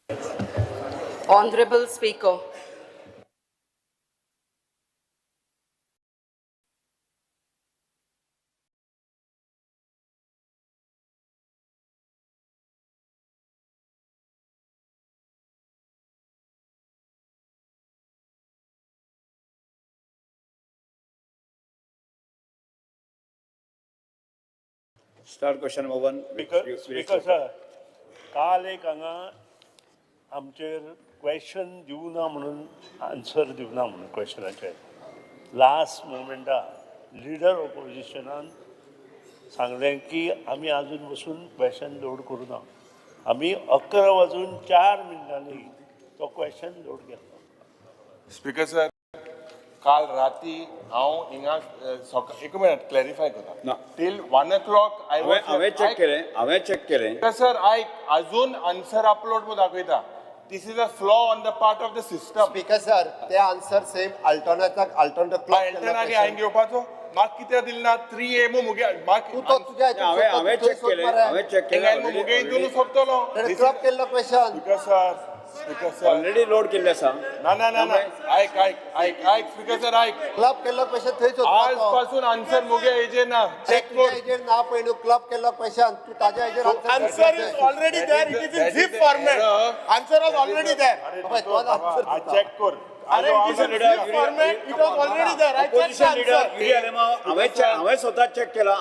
Honorable Speaker. Start question number one. Speaker sir, काल एक हांगा आमचेर क्वेश्चन दिवना म्हणून आन्सर दिवना म्हणून क्वेश्चनाचेर लास्ट मोमेंटार लिडर ऑपोजिशनान सांगलें की आमी आजून वचून क्वेश्चन लोड करूना. आमी 11:04 तो क्वेश्चन लोड केलो. स्पीकर सर, काल राती हांव हिंगा एक मिनट क्लॅरिफाय करता. ना. टिल 1 o'clock I was हांवें चेक केलें. स्पीकर सर, अजून आन्सर अपलोड म्हणून दाखयता. This is a flaw on the part of the system. Speaker sir, ते आन्सर सेम अल्टरनेटिव्ह एल्टनागे हांवें घेवपाचो. म्हाका कित्याक दिलना 3 मुगे हांवें चेक केलें. मुगे हितून सोंपतलो. क्लब केल्लो question. Speaker sir already load केल्लें आसा. ना ऐक स्पीकर सर ऐक. क्लब केल्लो क्वेश्चन थंयच आज पासून आन्सर मुगे हेजेर ना. चेक कर. हेजेर ना पळय न्हू, क्लब केल्लो क्वेश्चन तूं ताज्या हेजेर Answer is already there. It is in zip format. Answer was already there. Check कर. It is in zip format. It was already there. I checked the answer. हांवें स्वता चेक केला.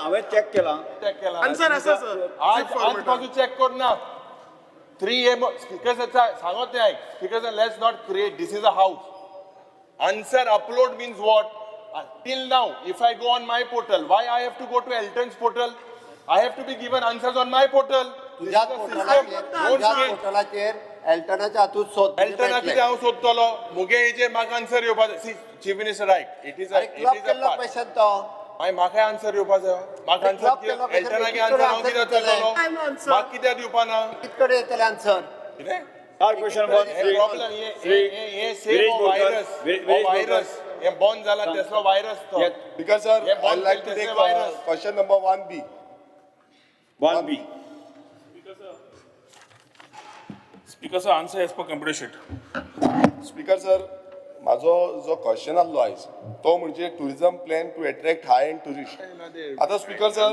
Answer असा sir. आज पासून चेक कर ना. 3 speaker sir सांगत नाही. Speaker sir, let's not create. This is a house. Answer upload means what? Till now, if I go on my portal, why I have to go to Elton's portal? I have to be given answers on my portal. तुझ्या पोर्टलाचेर एल्टनाच्या हातूंत सोद. एल्टना कितें हांव सोदतलो? मुगे हेजेर म्हाका answer येवपाक. Chief minister right. It is club केल्लो क्वेश्चन तो. मागीर म्हाका आन्सर येवपाक जाय. म्हाका आन्सर एल्टनागे आन्सर हांव कित्याक दितलो? म्हाका कित्याक दिवपाना? कितकडे येतले आन्सर? कितें? Start question number one. Problem हे सेम व्हायरस हे बॉर्न जाला तेसलो व्हायरस तो. Because sir, Yeah, I'd like to take virus. question number 1B. 1B. Speaker sir, answer as per computer sheet. Speaker sir, माझो जो question आसलो आयज तो म्हणजे tourism plan to attract high end tourist. आता speaker sir,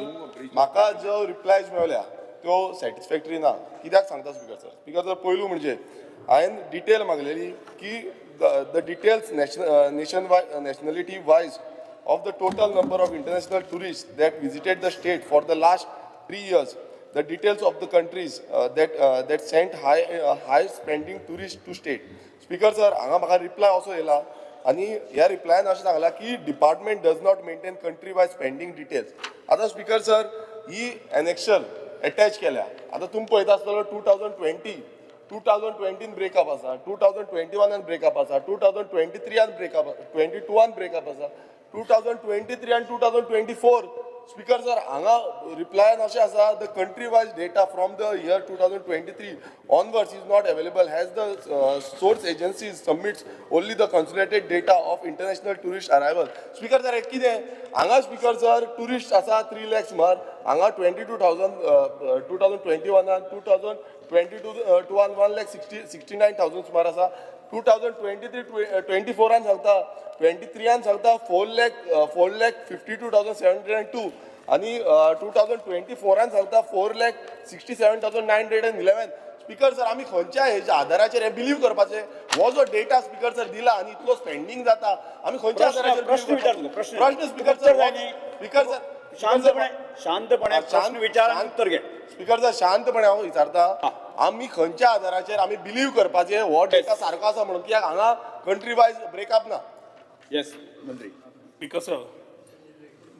म्हाका जो replies मेळ्ळ्या त्यो सॅटिस्फॅक्टरी ना. कित्याक सांगता स्पीकर सर? स्पीकर सर, पयलू म्हणजे हांवें डिटेल मागलेली की the details nationality wise of the total number of international tourists that visited the state for the last 3 years, the details of the countries that sent high spending tourists to state. Speaker sir, हांगा म्हाका reply असो येयला आनी ह्या रिप्लायन अशें सांगलां की department does not maintain country wise spending details. आतां स्पीकर सर, ही एनेक्शल अटॅच केल्या. आतां तुमी पळयता आसतलो 2020 ब्रेकअप आसा, 2021 ब्रेकअप आसा, 2023 ब्रेकअप, 22 ब्रेकअप आसा, 2023 and 2024. Speaker sir, हांगा रिप्लायन अशें आसा, the country wise data from the year 2023 onwards is not available as the source agencies submits only the consolidated data of international tourist arrival. Speaker sir, कितें हांगा speaker sir tourist आसा 3 lakhs मार. हांगा 22,000 2021 2022 1,69,000 सुमार आसा. 2023-24 सांगता 23 सांगता 4,52,702 आणि 2024 सांगता 4,67,911. स्पीकर सर, आमी खंयच्या हेच्या आधाराचेर हे बिलीव करपाचे? हो जो डेटा स्पीकर सर दिला आणि इतलो स्पेंडिंग जाता, आमी खंयच्या आधाराचेर प्रश्न विचारतो. प्रश्न स्पीकर सर शांतपणे प्रश्न विचार आणि उत्तर घे. स्पीकर सर, शांतपणे हांव विचारता, आमी खंयच्या आधाराचेर आमी बिलीव करपाचे हो डेटा सारको आसा म्हणून? कित्याक हांगा कंट्री वायज ब्रेकअप ना. येस मंत्री. Speaker sir,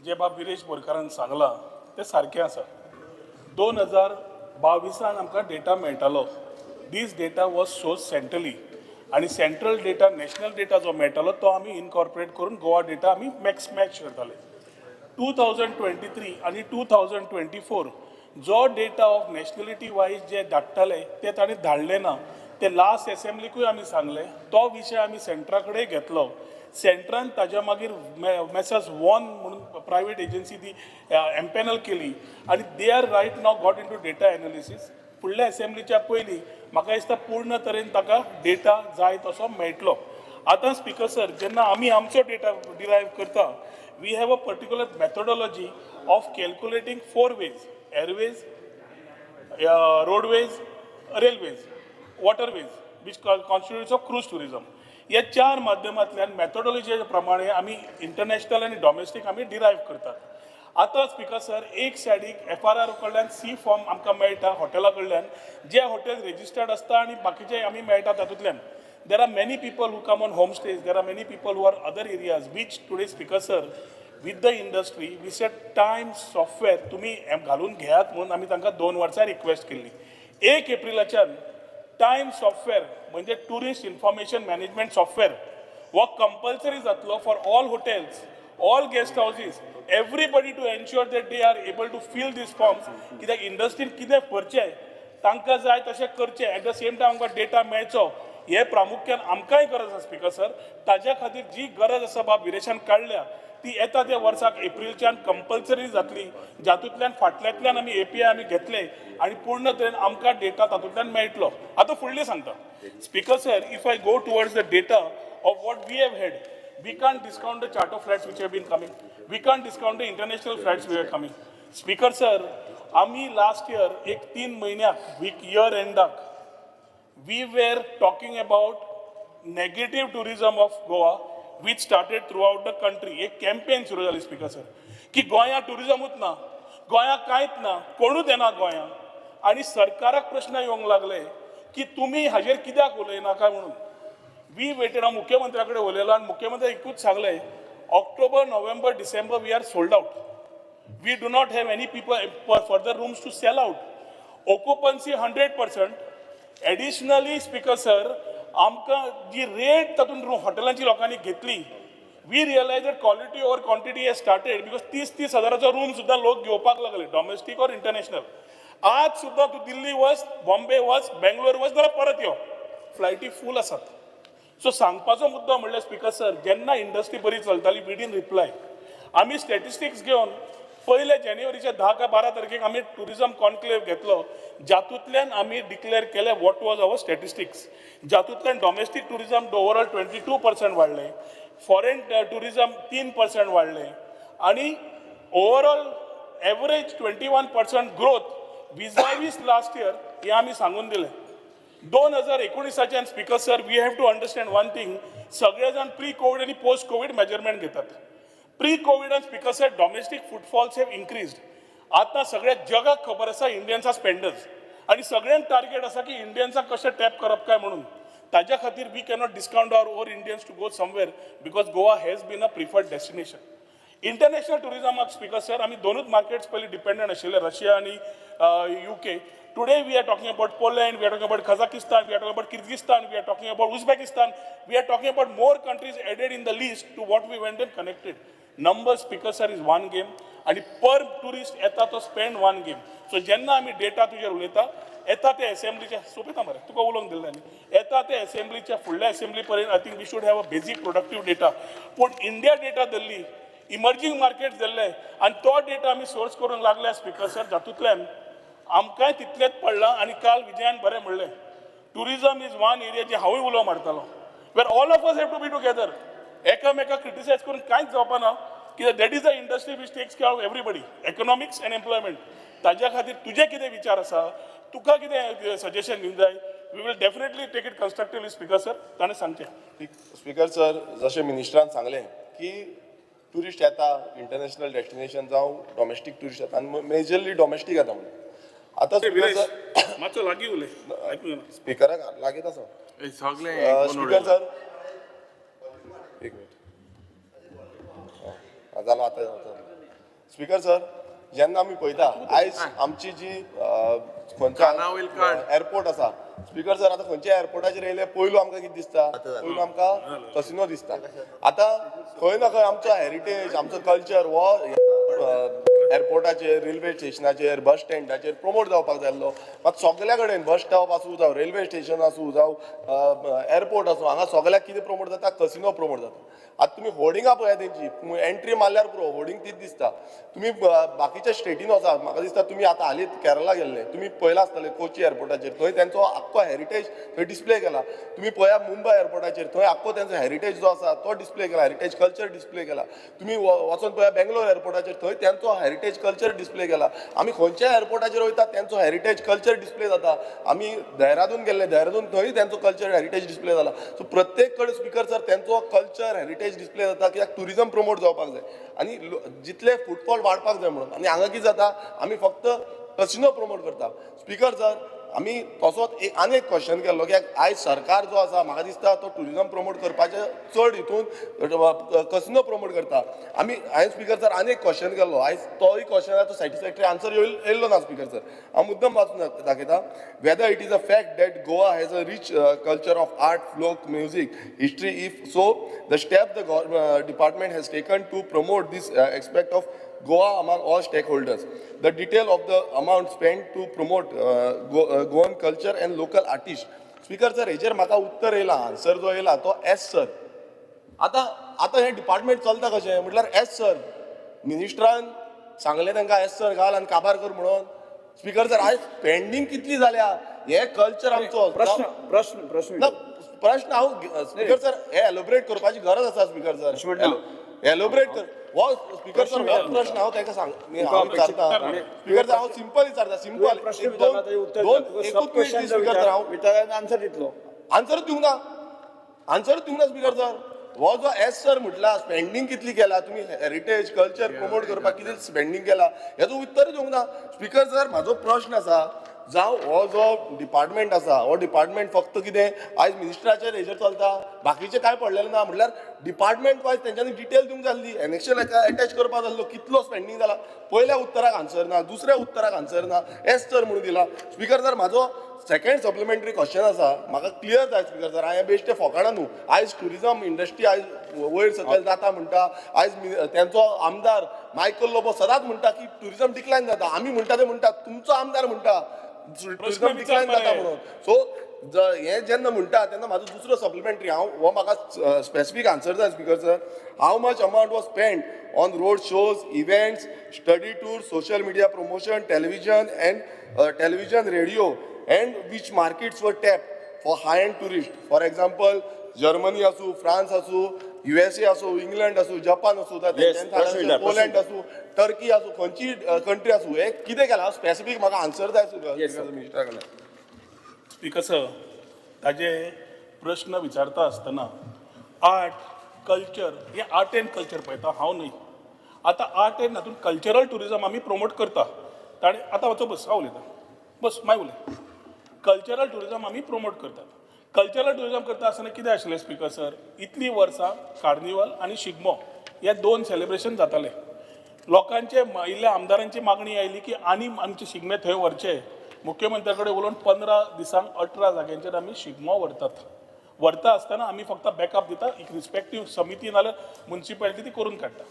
जे बाब विरेश बोरकारान सांगला ते सारकें आसा. 2022 आमकां डेटा मेळटालो. दीस डेटा वॉज सोर्स सेंट्रली आणि सेंट्रल डेटा नॅशनल डेटा जो मेळटालो तो आमी इनकॉर्पोरेट करून गोवा डेटा आमी मॅच करताले. 2023 आणि 2024 जो डेटा ऑफ नॅशनलिटी वायज जे धाडटाले ते ताणें धाडले ना. ते लास्ट एसेंब्लीकूय आमी सांगले. तो विशय आमी सेंट्रा कडेन घेतलो. सेंट्रान ताज्या मागीर मेसर्स वॉन म्हणून प्रायवेट एजन्सी ती एम्पॅनल केली आणि they are right now got in to data analysis. फुडल्या एसेंब्लीच्या पयलीं म्हाका दिसता पूर्ण तरेन ताका डेटा जाय तसो मेळटलो. आतां स्पीकर सर जेन्ना आमी आमचो डेटा डिरायव करता, we have a particular methodology of calculating 4 ways: airways, roadways, railways, waterways, which constitutes of cruise tourism. या 4 माध्यमांतल्यान मेथोडॉलॉजी प्रमाणे आमी इंटरनॅशनल आनी डॉमेस्टीक आमी डिरायव करतात. आतां स्पीकर सर एक सायडीक FRR कडल्यान सी फॉर्म आमकां मेळटा हॉटेला कडल्यान, जे हॉटेल रेजिस्टर्ड आसता आनी बाकीचे आमी मेळटा तातूंतल्यान. There are many people who come on homestays, there are many people who are other areas, which today speaker sir, with the industry, we said time software, तुम्ही घालून घेयात म्हणून आमी तांकां 2 वर्सां रिक्वेस्ट केल्ली. 1 एप्रिलाच्यान टायम सॉफ्टवेअर म्हणजे टुरिस्ट इन्फॉर्मेशन मॅनेजमेंट सॉफ्टवेअर हो कंपल्सरी जातलो for all hotels, all guest houses, everybody to ensure that they are able to fill these forms. कित्याक इंडस्ट्रीन कितें करचें तांकां जाय तशें करचें, एट द सेम टायम आमकां डेटा मेळचो, हे प्रामुख्यान आमकांय गरज आसा स्पीकर सर. ताज्या खातीर जी गरज आसा बाब विरेशान काडल्या ती येता त्या वर्साक एप्रिलच्यान कंपल्सरी जातली, जातूंतल्यान फाटल्यांतल्यान आमी API आमी घेतले आनी पूर्ण तरेन आमकां डेटा तातूंतल्यान मेळटलो. आतां फुडलें सांगता speaker sir, if I go towards the data of what we have had, we can't discount the charter flights which have been coming, we can't discount the international flights we are coming. Speaker sir, आमी last year एक 3 म्हयन्याक year एंडाक we were talking about negative tourism of Goa, which started throughout the country. एक campaign सुरू जाली speaker sir की गोंया टुरिजमूच ना, गोंया कांयच ना, कोणूच येना गोंया. आनी सरकाराक प्रश्न येवंक लागले की तुमी हाजेर कित्याक उलयनाका म्हणून. वी वेटेड, हांव मुख्यमंत्र्या कडेन उलयलो आनी मुख्यमंत्री एकूच सांगले, October, November, December we are sold out. We do not have any people further rooms to sell out. Occupancy 100%. Additionally speaker sir, आमकां जी रेट तातूंत हॉटेलांची लोकांनी घेतली, we realise that quality over quantity has started, because 30-30 हजाराचो room सुद्दां लोक घेवपाक लागले, डॉमेस्टीक ऑर इंटरनॅशनल. आज सुद्दां तूं दिल्ली वच, बॉम्बे वच, बेंगलोर वच, जाल्यार परत यो, फ्लायटी फूल आसात. सो सांगपाचो मुद्दो म्हणल्यार स्पीकर सर, जेन्ना इंडस्ट्री बरी चलताली, वी डिडंट रिप्लाय. आमी स्टॅटिस्टिक्स घेवन 1 जानेवारीच्या 10 का 12 तारखेक आमी टुरिजम कॉन्क्लेव घेतलो, जातूंतल्यान आमी डिक्लेअर केले वॉट वॉज अवर स्टॅटिस्टिक्स. जातूंतल्यान डॉमेस्टीक टुरिजम ओवरऑल 22% वाडले, फॉरेन टुरिजम 3% वाडले आनी ओवरऑल एवरेज 21% ग्रोथ विजावीस लास्ट इयर हे आमी सांगून दिले. 2019च्यान speaker sir, we have to understand one thing, सगळे जाण प्री कोविड आनी पोस्ट कोविड मेजरमेंट घेतात. प्री कोविडान speaker sir domestic footfalls have increased. आतां सगळ्या जगाक खबर आसा इंडियन्स आर स्पेंडर्स आनी सगळ्यांक टार्गेट आसा की इंडियन्साक कशें टॅप करप काय म्हणून. ताज्या खातीर we cannot discount our over Indians to go somewhere, because Goa has been a preferred destination. International टुरिजमाक स्पीकर सर आमी 2 मार्केट्स पयलीं डिपेंडंट आशिल्ले, रशिया आनी UK. Today we are talking about Poland, we are talking about Kazakhstan, we are talking about Kyrgyzstan, we are talking about Uzbekistan, we are talking about more countries added in the list to what we went and connected. Number speaker sir is one game and per tourist येता तो spend one game. So जेन्ना आमी data तुजेर उलयता, येता ते असेंब्लीच्या सोंपयता मरे तुका उलोवंक दिल्ले न्ही, येता ते असेंब्लीच्या फुडल्या असेंब्ली पर्यंत I think we should have a basic productive data. पूण इंडिया डेटा दिल्ली, इमर्जिंग मार्केट दिल्ले आनी तो डेटा आमी सोर्स करूंक लागल्या स्पीकर सर, जातूंतल्यान आमकांय तितलेंच पडलां. आनी काल विजयान बरें म्हणलें, टुरिजम इज वन एरिया जे हांवूय उलो मारतालो, where all of us have to be together. एकामेकाक क्रिटिसायज करून कांयच जावपाना, कित्याक that is a industry which takes care of everybody, economics and employment. ताज्या खातीर तुजे कितें विचार आसा, तुका कितें सजेशन दिवंक जाय, we will definitely take it constructively speaker sir. ताणें सांगचें. स्पीकर सर, जशें मिनिस्टरान सांगलें की टुरिस्ट येता, इंटरनॅशनल डेस्टिनेशन जावं डॉमेस्टीक टुरिस्ट येता, आनी मेजरली डॉमेस्टीक येता म्हणून. आतां स्पीकर सर मातसो लागीं उलय, आयकूं ना. स्पीकराक लागीत आसा सगळे स्पीकर सर. एक मिनिट जालो आतां. स्पीकर सर, जेन्ना आमी पळयता आयज आमची जी खंयच्या एअरपोर्ट आसा स्पीकर सर, आतां खंयच्या एअरपोर्टाचेर येयले पयलू आमकां कितें दिसता, पयलू आमकां कसिनो दिसता. आतां खंय ना खंय आमचो हेरिटेज, आमचो कल्चर हो एअरपोर्टाचेर, रेल्वे स्टेशनाचेर, बस स्टँडाचेर प्रमोट जावपाक जाय आसलो. मात सगल्या कडेन बस स्टॉप आसूं जावं रेल्वे स्टेशन आसूं जावं एअरपोर्ट आसूं, हांगा सगल्याक कितें प्रमोट जाता, कसिनो प्रमोट जाता. आता तुम्ही होर्डिंगा पळया तेंची एंट्री मारल्यार पुरो होर्डिंग तीच दिसता तुम्ही बाकीच्या स्टेटीन वचात म्हाका दिसता तुम्ही आता हालींच केरला गेल्ले तुम्ही पळयला आसतले कोची एअरपोर्टाचेर थंय तेंचो आख्खो हेरिटेज थंय डिस्प्ले केला तुम्ही पळया मुंबय एअरपोर्टाचेर थंय आख्खो तेंचो हेरिटेज जो आसा तो डिस्प्ले केला हेरिटेज कल्चर डिस्प्ले केला तुम्ही वचून पळया बेंगलोर एअरपोर्टाचेर थंय तेंचो हेरिटेज कल्चर डिस्प्ले केला आमी खंयच्या एअरपोर्टाचेर वयता तेंचो हेरिटेज कल्चर डिस्प्ले जाता आमी देहरादून गेल्ले देहरादून थंय तेंचो कल्चर हेरिटेज डिस्प्ले जाला सो प्रत्येक कडेन स्पिकर सर तेंचो कल्चर हेरिटेज डिस्प्ले जाता कित्याक ट्युरिजम प्रमोट जावपाक जाय आनी जितले फुटफॉल वाडपाक जाय म्हणून आनी हांगा कितें जाता आमी फक्त कसिनो प्रमोट करता स्पिकर सर आमी तसोच आनी एक क्वेश्चन केल्लो कित्याक आयज सरकार जो आसा म्हाका दिसता तो ट्युरिजम प्रमोट करपाचे चड हितून कसिनो प्रमोट करता आमी हांवें स्पिकर सर आनी एक क्वेश्चन केल्लो आयज तोय क्वेश्चनाचो सॅटिस्फॅक्टरी आन्सर येयल्लो ना स्पिकर सर हांव मुद्दम वाचून दाखयता whether it is a fact that Goa has a rich culture of art folk music history if so the step the department has taken to promote this aspect of Goa among all stakeholders. The detail of the amount spent to promote Goan culture and local artists. Speaker sir, हेजेर म्हाका उत्तर येयला answer जो येयला तो S sir आता हे department चलता कशें म्हटल्यार एस सर मिनिस्टरान सांगलें तांकां एस सर घाल आनी काबार कर म्हणून स्पिकर सर आयज पेंडींग कितली जाल्या हे कल्चर आमचो प्रश्न हांव स्पिकर सर हे एलोबरेट करपाची गरज आसा स्पिकर सर एलोबरेट कर हो स्पिकर सर हो प्रश्न हांव ताका सांग हांव विचारता स्पिकर सर हांव सिंपल विचारता सिंपल स्पिकर सर हांव आन्सर दितलो आन्सर दिवंक ना स्पिकर सर हो जो एस सर म्हटला स्पेंडींग कितली केला तुम्ही हेरिटेज कल्चर प्रमोट करपाक कितें स्पेंडींग केला हेजो उत्तर दिवंक ना स्पिकर सर म्हाजो प्रश्न आसा जावं हो जो डिपार्टमेंट आसा हो डिपार्टमेंट फक्त कितें आयज मिनिस्टराचेर हेजेर चलता बाकीचे काय पडलेले ना म्हटल्यार डिपार्टमेंट वायज तेंच्यांनी डिटेल दिवंक जाल्ली एनेक्शन एटॅच करपाक जाल्लो कितलो स्पेंडींग जाला पयल्या उत्तराक आन्सर ना दुसऱ्या उत्तराक आन्सर ना एस सर म्हणून दिला स्पिकर सर म्हाजो सेकंड सप्लिमेंटरी क्वेश्चन आसा म्हाका क्लियर जाय स्पिकर सर हांवें बेश्टे फोकाणा न्हू आयज टुरिजम इंडस्ट्री आयज वयर सकयल जाता म्हणटा आयज तेंचो आमदार मायकल लोबो सदांच म्हणटा की टुरिजम डिक्लायन जाता आमी म्हणटा ते म्हणटा तुमचो आमदार म्हणटा टुरिजम डिक्लायन जाता म्हणून सो हे जेन्ना म्हणटा तेन्ना म्हाजो दुसरो सप्लिमेंटरी हो म्हाका स्पेसिफीक आन्सर जाय speaker sir how much amount was spend on road shows events study tour social media promotion television radio and which markets were tapped for high-end tourists. For example, Germany असू, France असू, USA असू, England असू, Japan असू, Poland असू, Turkey असू, खंयची country असू हे कितें केलां स्पेसिफीक म्हाका आन्सर जाय मिनिस्टरा कडल्यान स्पिकर सर ताजे प्रश्न विचारता आसतना आर्ट कल्चर हे आर्ट एंड कल्चर पळयता हांव न्हय आतां आर्ट एंड हातूंत कल्चरल टुरिजम आमी प्रमोट करता ताणें आतां वचो बस हांव उलयतां बस माय उलय कल्चरल टुरिजम आमी प्रमोट करतात कल्चरल टुरिजम करता आसतना कितें आशिल्लें स्पिकर सर इतलीं वर्सां कार्निवल आनी शिगमो हे दोन सेलिब्रेशन जाताले लोकांचे इल्ल्या आमदारांची मागणी आयली की आनी आमचे शिगमे थंय व्हरचे मुख्यमंत्र्या कडेन उलोवन 15 दिसांक 18 जाग्यांचेर आमी शिगमो व्हरता आसतना आमी फक्त बॅकअप दिता एक रिस्पेक्टीव समिती नाल्यार म्युनिसिपालिटी ती करून काडटा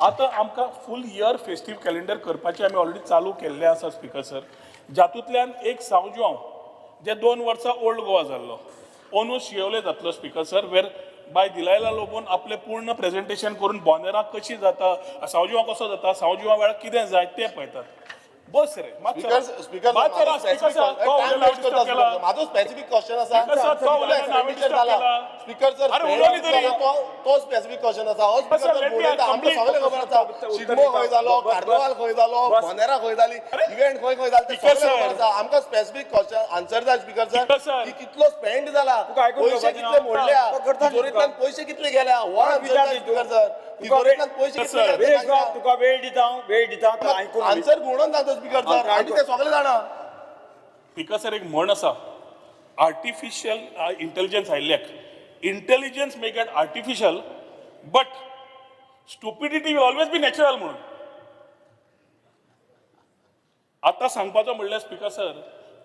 आतां आमकां फूल इयर फेस्टीव कॅलेंडर करपाचें आमी ऑलरेडी चालू केल्लें आसा स्पिकर सर जातूंतल्यान एक सांवजोव जे 2 वर्सां ओल्ड गोवा जाल्लो अंदू शिवले जातलो स्पिकर सर वेर बाय दिलायला लोबून आपले पूर्ण प्रेजेंटेशन करून बोनेरां कशी जाता सांवजोवा कसो जाता सांवजोवा वेळार कितें जाय तें पळयतात बस रे म्हाजो स्पेसिफीक क्वेश्चन आसा स्पिकर सर तो स्पेसिफीक क्वेश्चन आसा हो स्पिकर सर बोलयता आमकां सगळें खबर आसा शिगमो खंय जालो कार्निवाल खंय जालो बोनेरा खंय जाली इव्हेंट खंय खंय जाले ते सगळें खबर आसा आमकां स्पेसिफीक क्वेश्चन आन्सर जाय स्पिकर सर की कितलो स्पेंड जाला पयशे कितले मोडल्या तिजोरींतल्यान पयशे कितले गेल्या हो आन्सर जाय स्पिकर सर तिजोरींतल्यान पयशे कितले तुका वेळ दिता आन्सर म्हणून सांगता स्पिकर सर आनी ते सगळें जाणा स्पिकर सर एक म्हण आसा आर्टिफिशियल इंटेलिजन्स आयिल्ल्याक intelligence may get artificial but stupidity will always be natural म्हणून आतां सांगपाचो म्हणल्यार स्पिकर सर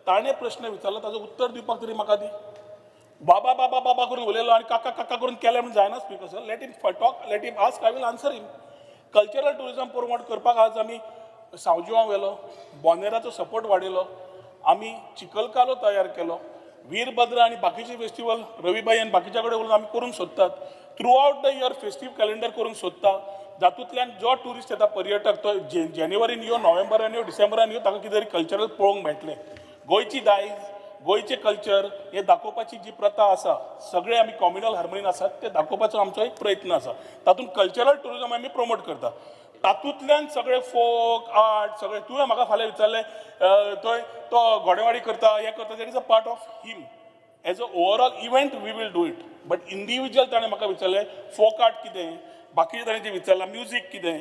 ताणें प्रश्न विचारलो ताजो उत्तर दिवपाक तरी म्हाका दी बाबा बाबा बाबा करून उलयलो आनी काका काका करून केलें म्हणून जायना speaker sir let him talk let him ask I will answer him cultural tourism promote करपाक आज आमी सांवजोवा व्हेलो बोनेराचो सपोर्ट वाडयलो आमी चिखलकालो तयार केलो वीरभद्र आनी बाकीचे फेस्टिवल रविबाई आनी बाकीच्या कडेन उलोवन आमी करूंक सोदतात through out the year festive calendar करूंक सोदता जातूंतल्यान जो ट्युरिस्ट येता पर्यटक तो जानेवारीन यो नोव्हेंबरान यो डिसेंबरान यो ताका कितें तरी कल्चरल पळोवंक मेळटलें गोंयची दायज गोंयचें कल्चर हे दाखोवपाची जी प्रथा आसा सगळे आमी कॉम्युनल हार्मोनीन आसात ते दाखोवपाचो आमचो एक प्रयत्न आसा तातूंत कल्चरल टुरिजम आमी प्रमोट करता तातूंतल्यान सगळे फोक आर्ट सगळे तुवें म्हाका फाल्यां विचारलें थंय तो घोडेवाडी करता हें करता that is a part of him as a overall event we will do it but individual ताणें म्हाका विचारलें फोक आर्ट कितें बाकीचे ताणें जें विचारलां म्युजीक कितें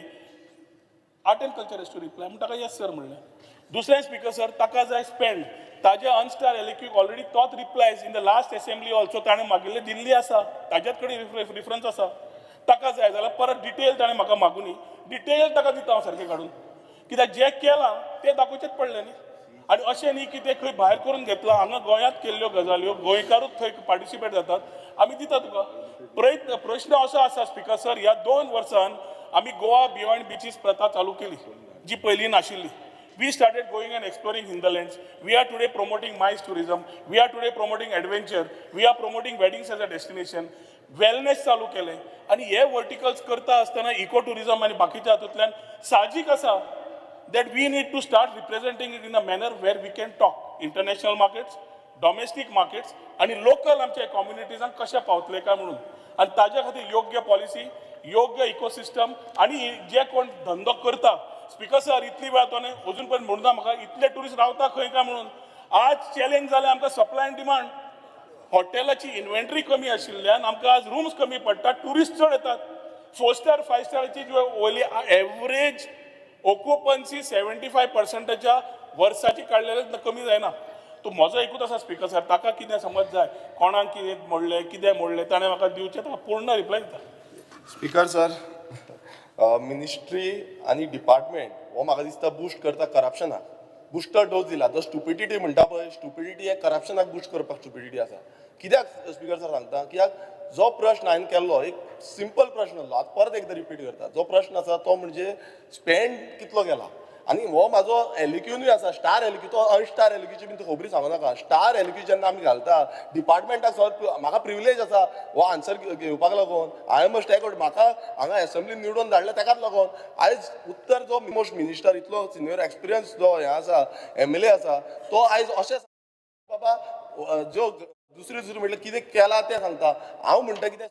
art and culture as to reply म्हणून ताका येस सर म्हणलें दुसरें स्पिकर सर ताका जाय स्पेंड ताजे अनस्टार एलिक्यूक ऑलरेडी तोच replies in the last assembly also ताणें मागिल्लें दिल्ली आसा ताज्याच कडेन रिफरन्स आसा ताका जाय जाल्यार परत डिटेल ताणें म्हाका मागुनी डिटेल ताका दिता हांव सारकें काडून कित्याक जें केलां तें दाखोवचेंच पडलें न्ही आनी अशें न्ही की तें खंय भायर करून घेतलां हांगा गोंयांत केल्ल्यो गजाल्यो गोंयकारूच थंय पार्टिसिपेट जातात आमी दिता तुका प्रश्न असो आसा स्पिकर सर ह्या 2 वर्सान आमी गोवा बियॉन्ड बिचीस प्रथा चालू केली जी पयलीं नाशिल्ली We started going and exploring hinterlands. We are today promoting MICE tourism. We are today promoting adventure. We are promoting weddings as a destination. Wellness चालू केले आणि हे वर्टिकल्स करता असताना इको टुरिझम आणि बाकीच्या हातूंतल्यान साहजिक आसा that we need to start representing it in a manner where we can talk international markets, domestic markets आणि लोकल आमच्या कम्युनिटीजांक कशें पावतले काय म्हणून आणि ताज्या खातीर योग्य पॉलिसी योग्य इकोसिस्टम आणि जे कोण धंदो करता स्पिकर सर इतली वेळ तो अजून पण म्हणटा म्हाका इतले टुरिस्ट रावता खंय काय म्हणून आज चॅलेंज जालें आमकां सप्लाय एंड डिमांड हॉटेलाची इन्व्हेंटरी कमी आशिल्ल्यान आमकां आज रूम्स कमी पडटा टुरिस्ट चड येतात 4 स्टार 5 स्टारची जी ओली एवरेज ऑक्युपन्सी 75%च्या वर्साची काडलेले कमी जायना तो म्हजो एकूच आसा स्पिकर सर ताका कितें समज जाय कोणाक कितें मोडलें कितें मोडलें ताणें म्हाका दिवचें ताका पूर्ण रिप्लाय दिता स्पिकर सर मिनिस्ट्री आणि डिपार्टमेंट हो म्हाका दिसता बूस्ट करता करप्शनाक बुस्टर डोस दिला जो स्टुपिडिटी म्हणटा पळय स्टुपिडिटी हे करप्शनाक बूस्ट करपाक स्टुपिडिटी आसा कित्याक स्पिकर सर सांगता कित्याक जो प्रश्न हांवें केल्लो एक सिंपल प्रश्न आसलो आतां परत एकदां रिपीट करता जो प्रश्न आसा तो म्हणजे स्पेंड कितलो केला आनी हो म्हाजो एलिक्यूनूय आसा स्टार एलिक्यू तो अनस्टार एलिक्यूची बीन खबरी सांगू नाका स्टार एलिक्यू जेन्ना आमी घालता डिपार्टमेंटाक म्हाका प्रिविलेज आसा हो आन्सर घेवपाक लागून हांवें मस्ट टॅक आउट म्हाका हांगा एसेंब्लीन निवडून धाडले ताकाच लागून आयज उत्तर जो मोस्ट मिनिस्टर इतलो सिनियर एक्सपिरियन्स जो हे आसा MLA आसा तो आयज अशें बाबा ज्यो दुसरी म्हटल्यार कितें केला तें सांगता हांव म्हणटा कितें